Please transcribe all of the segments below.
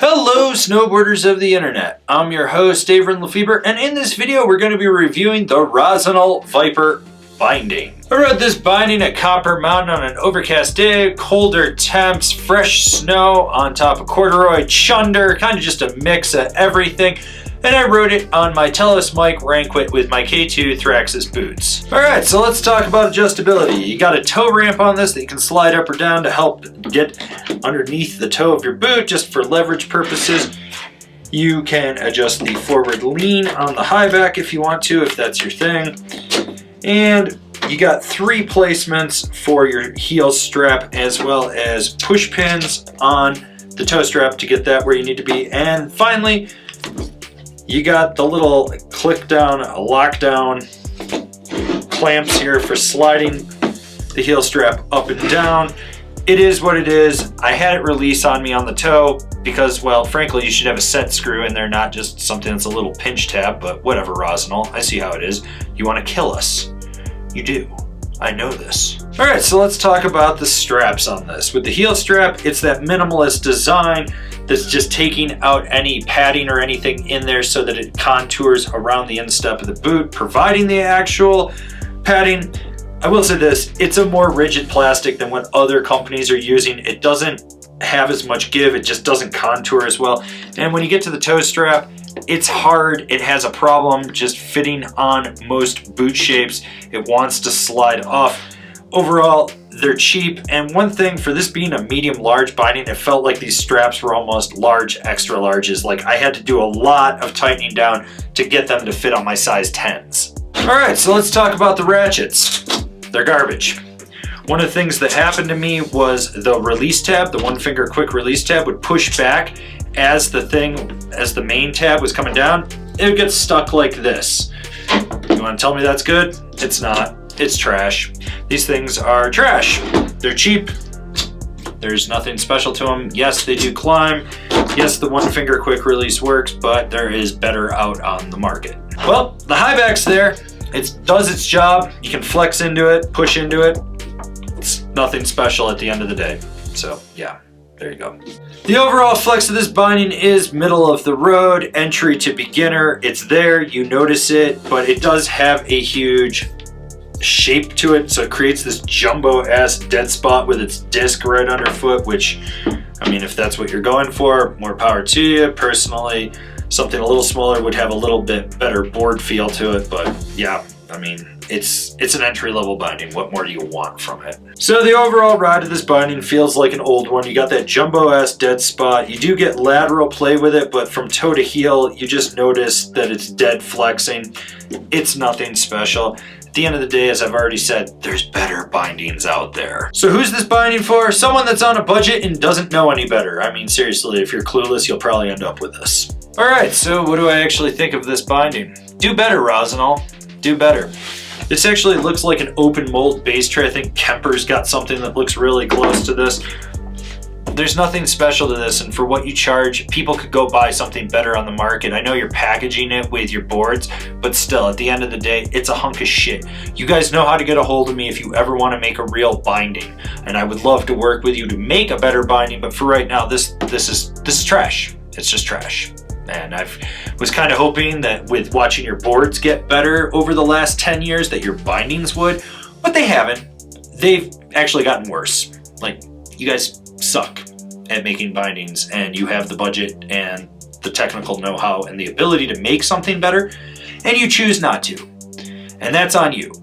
Hello snowboarders of the internet, I'm your host Avran LeFeber, and in this video we're going to be reviewing the Rossignol Viper binding. I rode this binding at Copper Mountain on an overcast day, colder temps, fresh snow on top of corduroy, chunder, kind of just a mix of everything. And I rode it on my Telos Mike Ranquet with my K2 Thraxis boots. Alright, so let's talk about adjustability. You got a toe ramp on this that you can slide up or down to help get underneath the toe of your boot, just for leverage purposes. You can adjust the forward lean on the high back if you want to, if that's your thing. And you got 3 placements for your heel strap, as well as push pins on the toe strap to get that where you need to be. And finally, you got the little click down, lock down clamps here for sliding the heel strap up and down. It is what it is. I had it release on me on the toe because, well, frankly, you should have a set screw in there, not just something that's a little pinch tab, but whatever, Rossignol. I see how it is. You want to kill us. You do. I know this. All right, so let's talk about the straps on this. With the heel strap, it's that minimalist design that's just taking out any padding or anything in there so that it contours around the instep of the boot, providing the actual padding. I will say this, it's a more rigid plastic than what other companies are using. It doesn't have as much give, it just doesn't contour as well. And when you get to the toe strap, it's hard, it has a problem just fitting on most boot shapes. It wants to slide off. Overall, they're cheap, and one thing for this being a medium-large binding, it felt like these straps were almost large, extra larges. Like I had to do a lot of tightening down to get them to fit on my size 10s. All right, so let's talk about the ratchets. They're garbage. One of the things that happened to me was the release tab, the 1-finger quick release tab, would push back as the main tab was coming down. It would get stuck like this. You want to tell me that's good? It's not. It's trash. These things are trash. They're cheap. There's nothing special to them. Yes, they do climb. Yes, the 1-finger quick release works, but there is better out on the market. Well, the high back's there. It does its job. You can flex into it, push into it. It's nothing special at the end of the day. So yeah, there you go. The overall flex of this binding is middle of the road, entry to beginner. It's there, you notice it, but it does have a huge shape to it, so it creates this jumbo ass dead spot with its disc right underfoot, which, I mean, if that's what you're going for, more power to you. Personally, something a little smaller would have a little bit better board feel to it, but yeah, I mean, it's an entry-level binding. What more do you want from it? So the overall ride of this binding feels like an old one. You got that jumbo-ass dead spot. You do get lateral play with it, but from toe to heel, you just notice that it's dead flexing. It's nothing special. At the end of the day, as I've already said, there's better bindings out there. So who's this binding for? Someone that's on a budget and doesn't know any better. I mean, seriously, if you're clueless, you'll probably end up with this. All right, so what do I actually think of this binding? Do better, Rossignol. Do better. This actually looks like an open mold base tray. I think Kemper's got something that looks really close to this. There's nothing special to this, and for what you charge, people could go buy something better on the market. I know you're packaging it with your boards, but still, at the end of the day, it's a hunk of shit. You guys know how to get a hold of me if you ever want to make a real binding, and I would love to work with you to make a better binding, but for right now, this is trash. It's just trash. And I was kind of hoping that with watching your boards get better over the last 10 years that your bindings would, but they haven't. They've actually gotten worse. Like, you guys suck at making bindings, and you have the budget and the technical know-how and the ability to make something better, and you choose not to. And that's on you.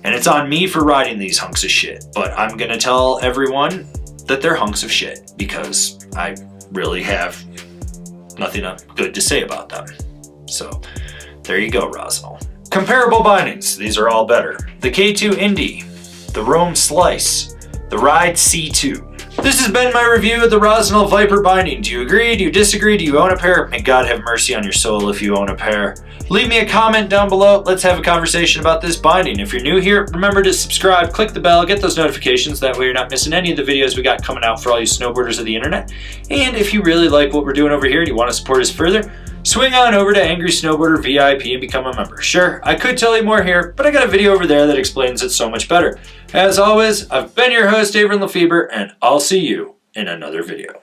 And it's on me for riding these hunks of shit. But I'm gonna tell everyone that they're hunks of shit because I really have nothing good to say about them. So there you go, Rossignol. Comparable bindings, these are all better. The K2 Indy, the Rome Slice, the Ride C2. This has been my review of the Rossignol Viper binding. Do you agree? Do you disagree? Do you own a pair? May God have mercy on your soul if you own a pair. Leave me a comment down below. Let's have a conversation about this binding. If you're new here, remember to subscribe, click the bell, get those notifications. That way you're not missing any of the videos we got coming out for all you snowboarders of the internet. And if you really like what we're doing over here and you want to support us further, swing on over to Angry Snowboarder VIP and become a member. Sure, I could tell you more here, but I got a video over there that explains it so much better. As always, I've been your host, Avran LeFeber, and I'll see you in another video.